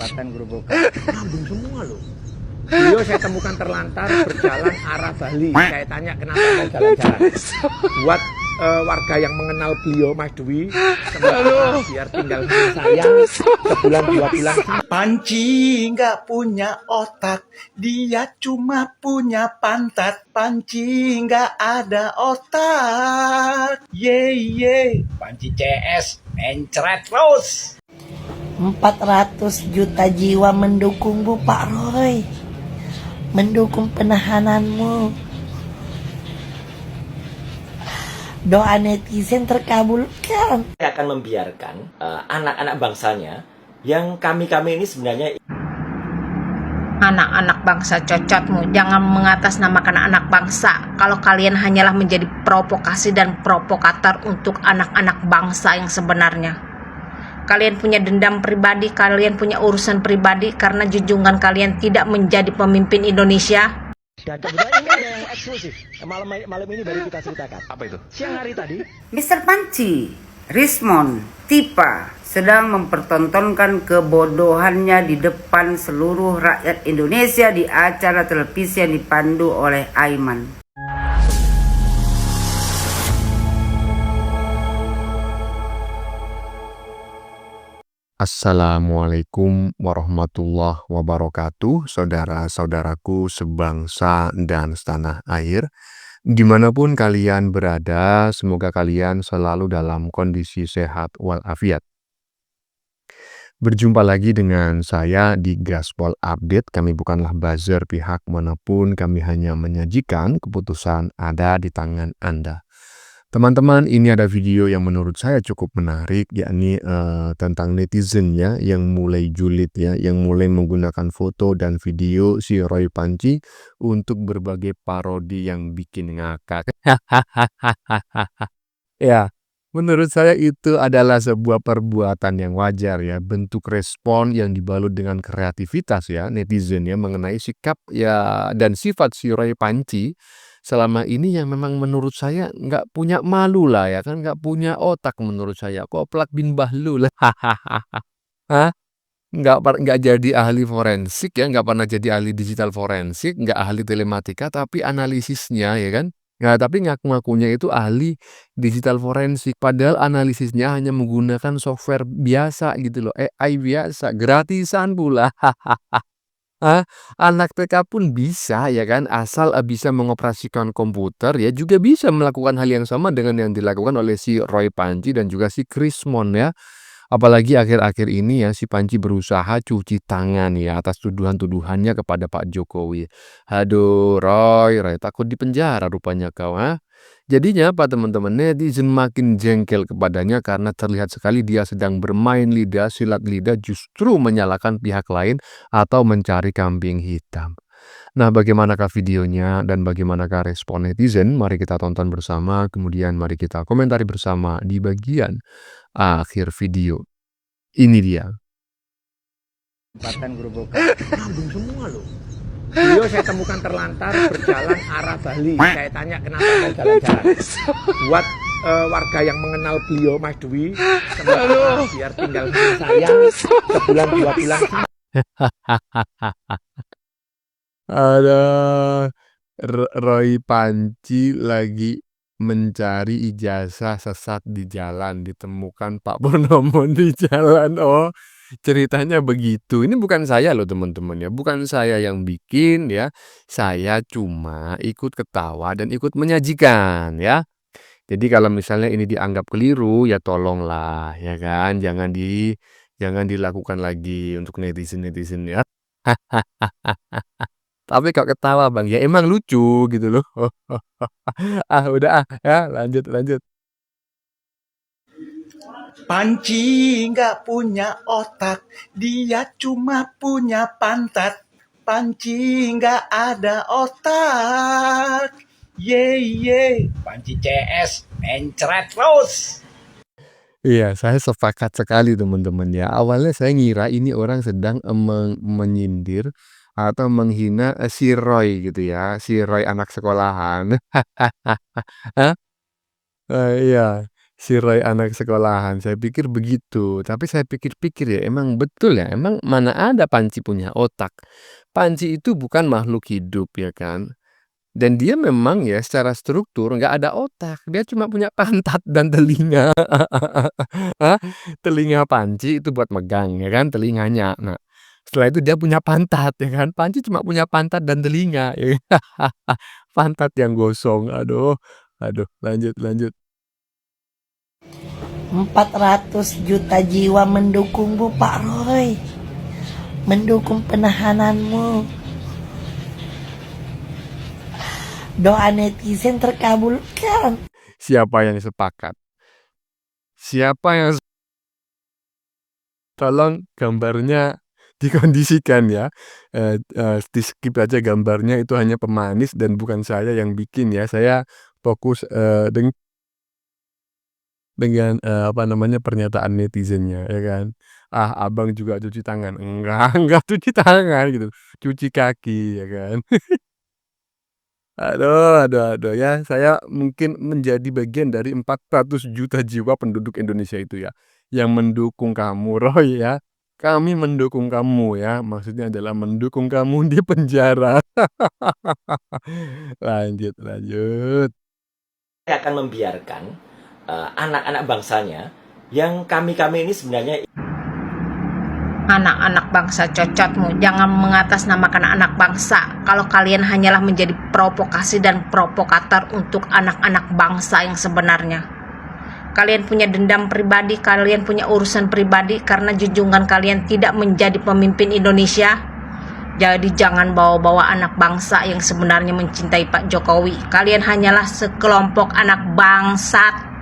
Kabupaten Grobogan. Nyambung semua loh. Beliau saya temukan terlantar berjalan arah Bali. Saya tanya kenapa mau jalan-jalan. Buat warga yang mengenal beliau, Mas Dwi, sementara biar tinggal sama saya sebulan 2 bulan. Panci nggak punya otak, dia cuma punya pantat. Panci nggak ada otak, ye. Panci CS, mencret terus. 400 juta jiwa mendukungmu, Pak Roy. Mendukung penahananmu. Doa netizen terkabulkan. Saya akan membiarkan anak-anak bangsanya yang kami-kami ini sebenarnya anak-anak bangsa cocotmu, jangan mengatasnamakan anak bangsa kalau kalian hanyalah menjadi provokasi dan provokator untuk anak-anak bangsa yang sebenarnya. Kalian punya dendam pribadi, kalian punya urusan pribadi karena junjungan kalian tidak menjadi pemimpin Indonesia. Dan kemudian ini ada yang eksklusif. Malam ini baru kita ceritakan. Apa itu? Siang hari tadi, Mr. Panci, Rismon, Tipa sedang mempertontonkan kebodohannya di depan seluruh rakyat Indonesia di acara televisi yang dipandu oleh Aiman. Assalamualaikum warahmatullahi wabarakatuh, saudara-saudaraku sebangsa dan setanah air. Dimanapun kalian berada, semoga kalian selalu dalam kondisi sehat walafiat. Berjumpa lagi dengan saya di Gaspol Update. Kami bukanlah buzzer pihak manapun, kami hanya menyajikan keputusan ada di tangan Anda. Teman-teman, ini ada video yang menurut saya cukup menarik, yakni tentang netizen ya, yang mulai julid ya, yang mulai menggunakan foto dan video si Roy Panci untuk berbagai parodi yang bikin ngakak. Ya, menurut saya itu adalah sebuah perbuatan yang wajar ya, bentuk respon yang dibalut dengan kreativitas ya, netizen ya, mengenai sikap ya dan sifat si Roy Panci selama ini yang memang menurut saya nggak punya malu lah ya kan, nggak punya otak menurut saya. Koplak bin Bahlul. Hah? Nggak jadi ahli forensik ya, nggak pernah jadi ahli digital forensik, nggak ahli telematika, tapi analisisnya ya kan. Nah, tapi ngaku-ngakunya itu ahli digital forensik, padahal analisisnya hanya menggunakan software biasa gitu loh, AI biasa, gratisan pula. Anak TK pun bisa ya kan, asal bisa mengoperasikan komputer ya, juga bisa melakukan hal yang sama dengan yang dilakukan oleh si Roy Panci dan juga si Krismon ya. Apalagi akhir-akhir ini ya si Panci berusaha cuci tangan ya atas tuduhan-tuduhannya kepada Pak Jokowi. Aduh Roy takut dipenjara rupanya kau. Jadinya apa teman-teman, netizen makin jengkel kepadanya karena terlihat sekali dia sedang bermain lidah, silat lidah, justru menyalahkan pihak lain atau mencari kambing hitam. Nah, bagaimanakah videonya dan bagaimanakah respon netizen? Mari kita tonton bersama, kemudian mari kita komentari bersama di bagian akhir video. Ini dia. Kabupaten Grobogan. Nyambung semua loh. Beliau saya temukan terlantar berjalan arah Bali. Saya tanya kenapa mau jalan-jalan. Buat warga yang mengenal beliau, Mas Dwi, sementara biar tinggal sama saya sebulan 2 bulan. Ada Roy Panci lagi mencari ijazah sesat di jalan, ditemukan Pak Purnomo di jalan. Oh, ceritanya begitu. Ini bukan saya loh teman-teman ya, bukan saya yang bikin ya. Saya cuma ikut ketawa dan ikut menyajikan ya. Jadi kalau misalnya ini dianggap keliru ya tolonglah ya kan, jangan dilakukan lagi untuk netizen-netizen ya. Tapi kok ketawa Bang, ya emang lucu gitu loh. Udah ya lanjut. Panci nggak punya otak, dia cuma punya pantat. Panci nggak ada otak, ye. Panci CS, mencret terus. Iya, saya sepakat sekali teman-teman ya. Awalnya saya ngira ini orang sedang menyindir atau menghina si Roy gitu ya, si Roy anak sekolahan. Iya, Si Roy anak sekolahan, saya pikir begitu. Tapi saya pikir-pikir ya, emang betul ya, emang mana ada Panci punya otak. Panci itu bukan makhluk hidup ya kan. Dan dia memang ya secara struktur nggak ada otak. Dia cuma punya pantat dan telinga. Hah? Telinga Panci itu buat megang ya kan telinganya. Nah, setelah itu dia punya pantat ya kan. Panci cuma punya pantat dan telinga. Ya. Pantat yang gosong. Aduh. Aduh, lanjut lanjut. 400 juta jiwa mendukungmu Pak Roy. Mendukung penahananmu. Doa netizen terkabulkan. Siapa yang sepakat? Siapa yang tolong gambarnya dikondisikan ya. Di skip aja gambarnya, itu hanya pemanis dan bukan saya yang bikin ya. Saya fokus dengan apa namanya pernyataan netizennya ya kan. Ah, abang juga cuci tangan. Enggak cuci tangan gitu. Cuci kaki ya kan. Aduh ya, saya mungkin menjadi bagian dari 400 juta jiwa penduduk Indonesia itu ya, yang mendukung kamu Roy ya. Kami mendukung kamu ya, maksudnya adalah mendukung kamu di penjara. Lanjut lanjut. Saya akan membiarkan anak-anak bangsanya yang kami-kami ini sebenarnya Anak-anak bangsa cocotmu, jangan mengatasnamakan anak bangsa kalau kalian hanyalah menjadi provokasi dan provokator untuk anak-anak bangsa yang sebenarnya. Kalian punya dendam pribadi, kalian punya urusan pribadi karena junjungan kalian tidak menjadi pemimpin Indonesia. Jadi jangan bawa-bawa anak bangsa yang sebenarnya mencintai Pak Jokowi. Kalian hanyalah sekelompok anak bangsat.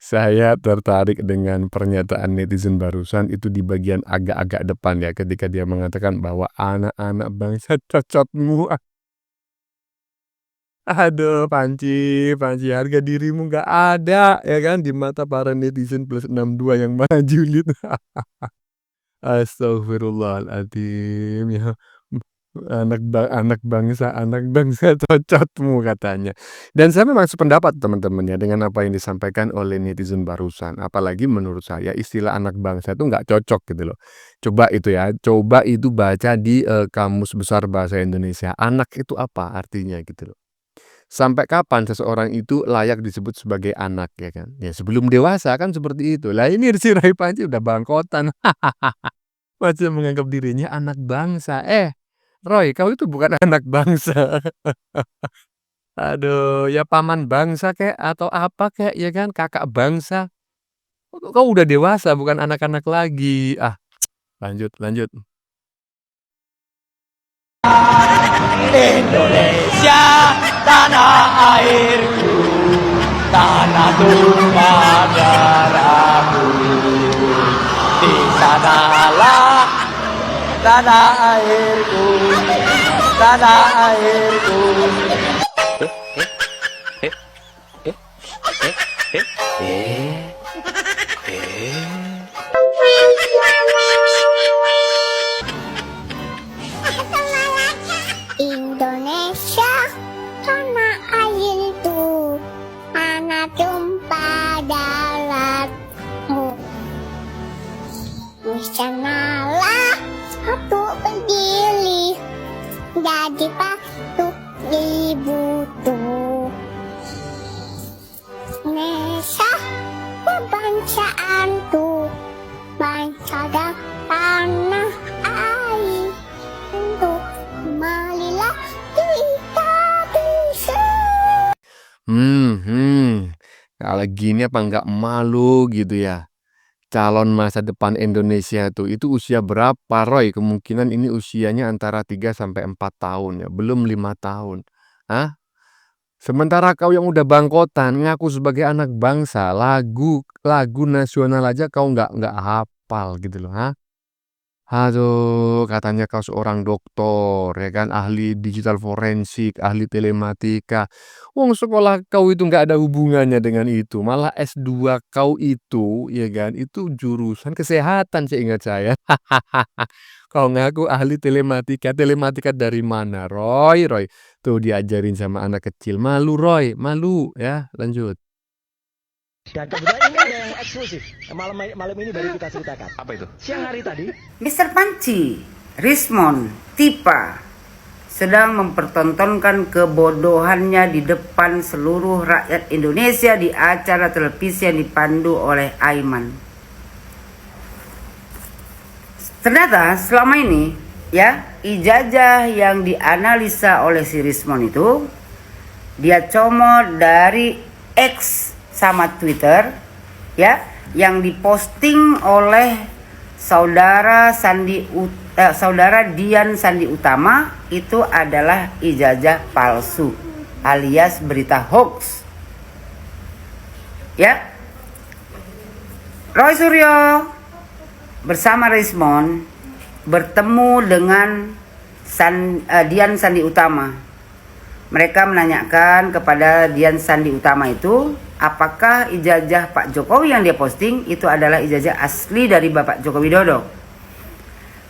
Saya tertarik dengan pernyataan netizen barusan itu di bagian agak-agak depan ya, ketika dia mengatakan bahwa anak-anak bangsa cocotmu. Aduh, Panci, harga dirimu nggak ada ya kan di mata para netizen plus 62 yang mana julid. Astagfirullahaladzim ya. Anak bangsa cocotmu katanya. Dan saya memang sependapat teman-teman ya dengan apa yang disampaikan oleh netizen barusan. Apalagi menurut saya istilah anak bangsa itu nggak cocok gitu loh. Coba itu baca di Kamus Besar Bahasa Indonesia. Anak itu apa artinya gitu loh. Sampai kapan seseorang itu layak disebut sebagai anak ya kan? Ya sebelum dewasa kan seperti itu. Lah ini si Roy Panci udah bangkotan. Masih menganggap dirinya anak bangsa. Roy, kau itu bukan anak bangsa. Aduh, ya paman bangsa kek atau apa kek ya kan, kakak bangsa. Kau udah dewasa bukan anak-anak lagi. Ah, lanjut lanjut. Indonesia, tanah airku, tanah tumpah darahku. Di sanalah tanah airku, tanah airku. Indonesia, tanah airku, tanah tumpah darahmu. Di sanalah aku berdiri, jadi patut dibutuh. Indonesia, kebangsaanku, bangsa dan tanah air. Untuk marilah kita bisa. Kalau gini apa nggak malu gitu ya? Calon masa depan Indonesia itu usia berapa Roy? Kemungkinan ini usianya antara 3 sampai 4 tahun ya, belum 5 tahun. Hah? Sementara kau yang udah bangkotan ngaku sebagai anak bangsa, lagu nasional aja kau nggak hafal gitu loh, hah? Aduh, katanya kau seorang doktor ya kan, ahli digital forensik, ahli telematika. Wong sekolah kau itu nggak ada hubungannya dengan itu. Malah S2 kau itu ya kan, itu jurusan kesehatan seingat saya. Kau ngaku ahli telematika. Telematika dari mana, Roy? Tuh diajarin sama anak kecil. Malu, Roy, malu ya. Lanjut. Dan kebetulan ini ada yang eksklusif. Malam ini baru kita ceritakan. Apa itu? Siang hari tadi. Mr. Panci, Rismon, Tipa sedang mempertontonkan kebodohannya di depan seluruh rakyat Indonesia di acara televisi yang dipandu oleh Aiman. Ternyata selama ini ya, ijazah yang dianalisa oleh si Rismon itu dia comot dari X sama Twitter ya, yang diposting oleh saudara Dian Sandi Utama. Itu adalah ijazah palsu alias berita hoax ya. Roy Suryo bersama Rismon bertemu dengan Dian Sandi Utama. Mereka menanyakan kepada Dian Sandi Utama itu, apakah ijazah Pak Jokowi yang dia posting itu adalah ijazah asli dari Bapak Joko Widodo.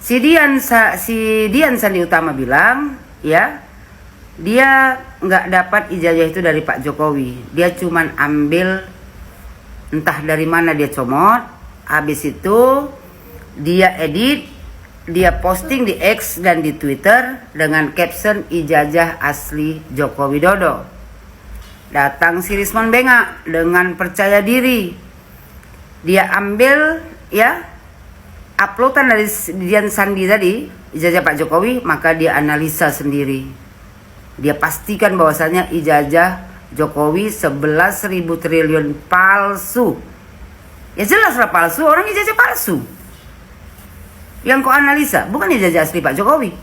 Si Dian Sandi Utama bilang, ya, dia nggak dapat ijazah itu dari Pak Jokowi. Dia cuman ambil entah dari mana dia comot. Habis itu dia edit, dia posting di X dan di Twitter dengan caption ijazah asli Joko Widodo. Datang si Rismon bengak dengan percaya diri. Dia ambil ya uploadan dari Dian Sandi tadi, ijazah Pak Jokowi, maka dia analisa sendiri. Dia pastikan bahwasanya ijazah Jokowi 11.000 triliun palsu. Ya jelaslah palsu, orang ijazah palsu. Yang kau analisa bukan ijazah asli Pak Jokowi.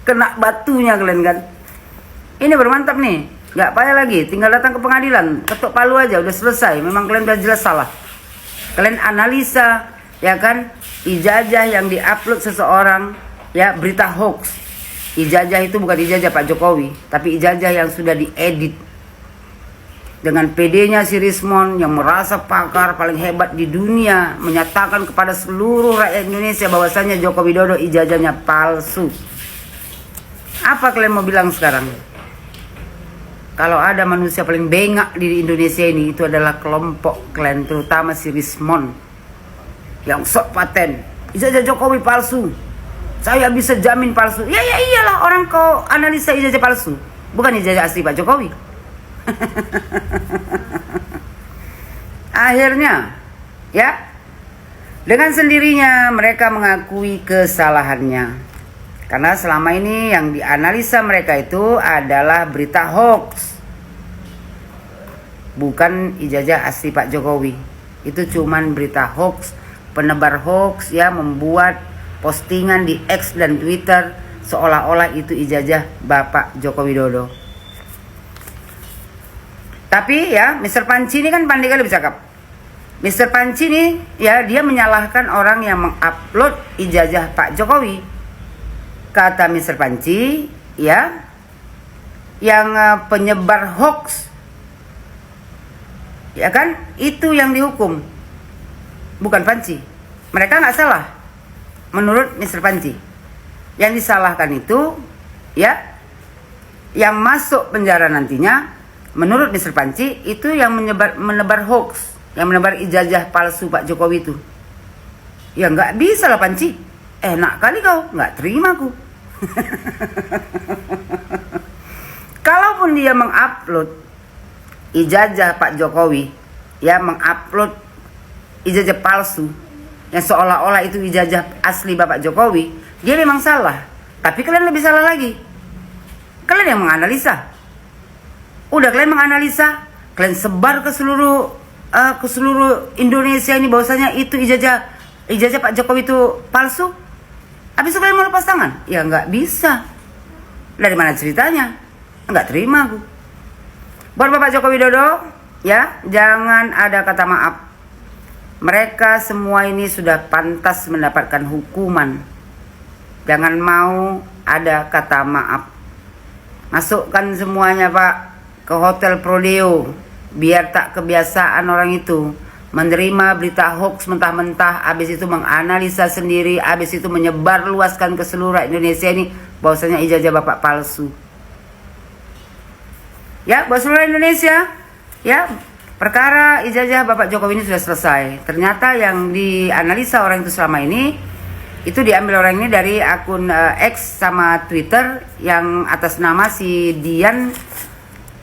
Kena batunya kalian kan. Ini bermantap nih. Gak payah lagi, tinggal datang ke pengadilan, ketuk palu aja, udah selesai. Memang kalian udah jelas salah. Kalian analisa, ya kan, ijazah yang diupload seseorang, ya, berita hoax. Ijazah itu bukan ijazah Pak Jokowi, tapi ijazah yang sudah diedit. Dengan PD-nya si Rismon yang merasa pakar paling hebat di dunia, menyatakan kepada seluruh rakyat Indonesia bahwasanya Joko Widodo ijazahnya palsu. Apa kalian mau bilang sekarang? Kalau ada manusia paling bengak di Indonesia ini, itu adalah kelompok kalian, terutama si Rismon yang sok paten. Ijazah Jokowi palsu. Saya bisa jamin palsu. Ya iyalah, orang kau analisa ijazah palsu, bukan ijazah asli Pak Jokowi. Akhirnya ya, dengan sendirinya mereka mengakui kesalahannya. Karena selama ini yang dianalisa mereka itu adalah berita hoax, bukan ijazah asli Pak Jokowi. Itu cuman berita hoax, penebar hoax ya, membuat postingan di X dan Twitter seolah-olah itu ijazah Bapak Joko Widodo. Tapi ya, Mr. Panci ini kan pandai kali bercakap. Mr. Panci ini ya, dia menyalahkan orang yang mengupload ijazah Pak Jokowi. Kata Mr. Panci ya, yang penyebar hoax, ya kan, itu yang dihukum, bukan Panci. Mereka nggak salah menurut Mr. Panci. Yang disalahkan itu ya, yang masuk penjara nantinya menurut Mr. Panci itu yang menebar hoax, yang menebar ijazah palsu Pak Jokowi itu. Ya nggak bisa lah Panci. Enak kali kau, nggak terima aku. Kalaupun dia mengupload ijazah Pak Jokowi, ya, mengupload ijazah palsu yang seolah-olah itu ijazah asli Bapak Jokowi, dia memang salah. Tapi kalian lebih salah lagi. Kalian yang menganalisa. Udah kalian menganalisa, kalian sebar ke seluruh Indonesia ini bahwasanya itu ijazah Pak Jokowi itu palsu. Habis itu kalian mau lepas tangan? Ya nggak bisa. Dari mana ceritanya? Nggak terima aku. Buat Bapak Joko Widodo, ya, jangan ada kata maaf. Mereka semua ini sudah pantas mendapatkan hukuman. Jangan mau ada kata maaf. Masukkan semuanya Pak ke Hotel Prodeo, biar tak kebiasaan orang itu menerima berita hoax mentah-mentah, habis itu menganalisa sendiri, habis itu menyebar luaskan ke seluruh Indonesia ini bahwasanya ijazah Bapak palsu. Ya, buat seluruh Indonesia, ya, perkara ijazah Bapak Jokowi ini sudah selesai. Ternyata yang dianalisa orang itu selama ini, itu diambil orang ini dari akun X sama Twitter yang atas nama si Dian,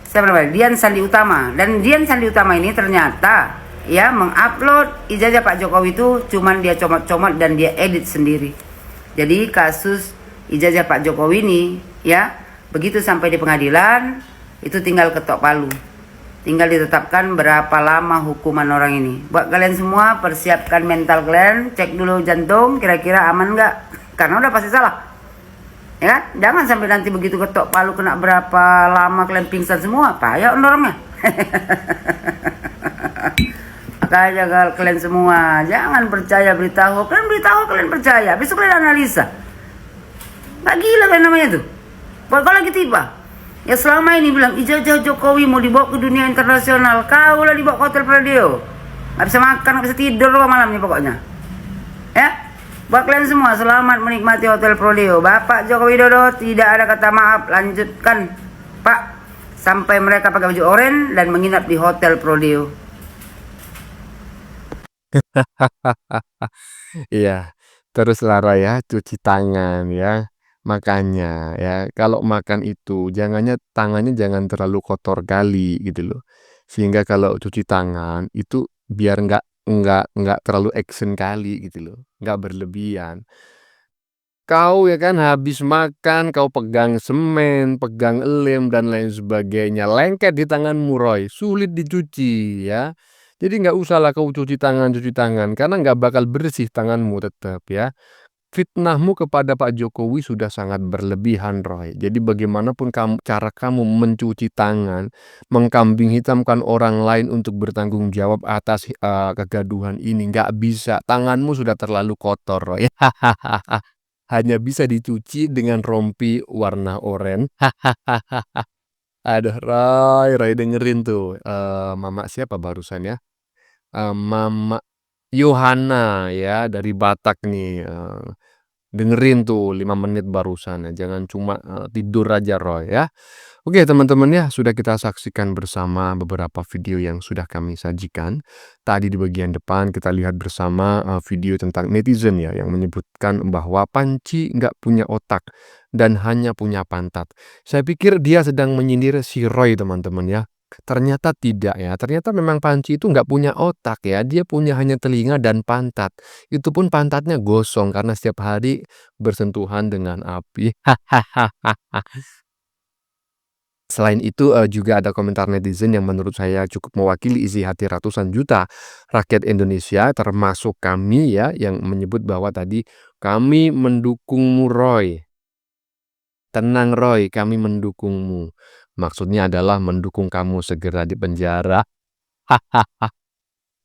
siapa namanya? Dian Sandi Utama. Dan Dian Sandi Utama ini ternyata ya mengupload ijazah Pak Jokowi itu cuman dia comot-comot dan dia edit sendiri. Jadi kasus ijazah Pak Jokowi ini ya begitu sampai di pengadilan itu tinggal ketok palu. Tinggal ditetapkan berapa lama hukuman orang ini. Buat kalian semua persiapkan mental kalian, cek dulu jantung kira-kira aman nggak? Karena udah pasti salah. Ya kan? Jangan sampai nanti begitu ketok palu kena berapa lama kalian pingsan semua, payah dorongnya. Makanya kalian semua jangan percaya berita hoax. Kalian berita hoax kalian percaya, besok kalian analisa. Nggak gila kalian namanya tuh. Buat kau lagi tiba. Ya selama ini bilang ijazah Jokowi mau dibawa ke dunia internasional, kau lah dibawa ke hotel Prodeo. Nggak bisa makan, nggak bisa tidur malam nih pokoknya. Ya, buat kalian semua selamat menikmati hotel Prodeo. Bapak Jokowi Dodo tidak ada kata maaf, lanjutkan Pak sampai mereka pakai baju oranye dan menginap di hotel Prodeo. Iya, terus Lara ya cuci tangan ya. Makanya ya kalau makan itu tangannya jangan terlalu kotor kali gitu loh. Sehingga kalau cuci tangan itu biar nggak terlalu action kali gitu loh, nggak berlebihan. Kau ya kan habis makan kau pegang semen, pegang lem dan lain sebagainya, lengket di tanganmu Roy, sulit dicuci ya. Jadi nggak usahlah kau cuci tangan karena nggak bakal bersih tanganmu tetap ya. Fitnahmu kepada Pak Jokowi sudah sangat berlebihan, Roy. Jadi bagaimanapun cara kamu mencuci tangan, mengkambing hitamkan orang lain untuk bertanggung jawab atas kegaduhan ini, nggak bisa. Tanganmu sudah terlalu kotor, Roy. Hanya bisa dicuci dengan rompi warna oranye. Aduh, Roy dengerin tuh. Mama siapa barusan ya? Mama Yohana ya dari Batak nih. Dengerin tuh 5 menit barusan ya, jangan cuma tidur aja Roy ya. Oke teman-teman ya, sudah kita saksikan bersama beberapa video yang sudah kami sajikan. Tadi di bagian depan kita lihat bersama video tentang netizen ya yang menyebutkan bahwa Panci nggak punya otak dan hanya punya pantat. Saya pikir dia sedang menyindir si Roy teman-teman ya. Ternyata tidak ya, ternyata memang Panci itu nggak punya otak ya, dia punya hanya telinga dan pantat. Itu pun pantatnya gosong karena setiap hari bersentuhan dengan api. Selain itu juga ada komentar netizen yang menurut saya cukup mewakili isi hati ratusan juta rakyat Indonesia termasuk kami ya yang menyebut bahwa tadi kami mendukungmu Roy. Tenang Roy, kami mendukungmu. Maksudnya adalah mendukung kamu segera dipenjara.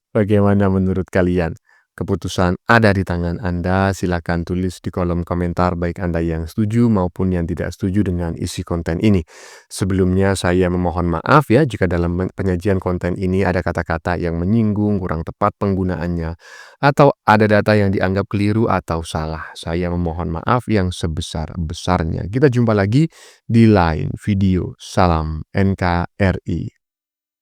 Bagaimana menurut kalian? Keputusan ada di tangan Anda. Silakan tulis di kolom komentar baik Anda yang setuju maupun yang tidak setuju dengan isi konten ini. Sebelumnya saya memohon maaf ya jika dalam penyajian konten ini ada kata-kata yang menyinggung, kurang tepat penggunaannya, atau ada data yang dianggap keliru atau salah. Saya memohon maaf yang sebesar-besarnya. Kita jumpa lagi di lain video. Salam NKRI.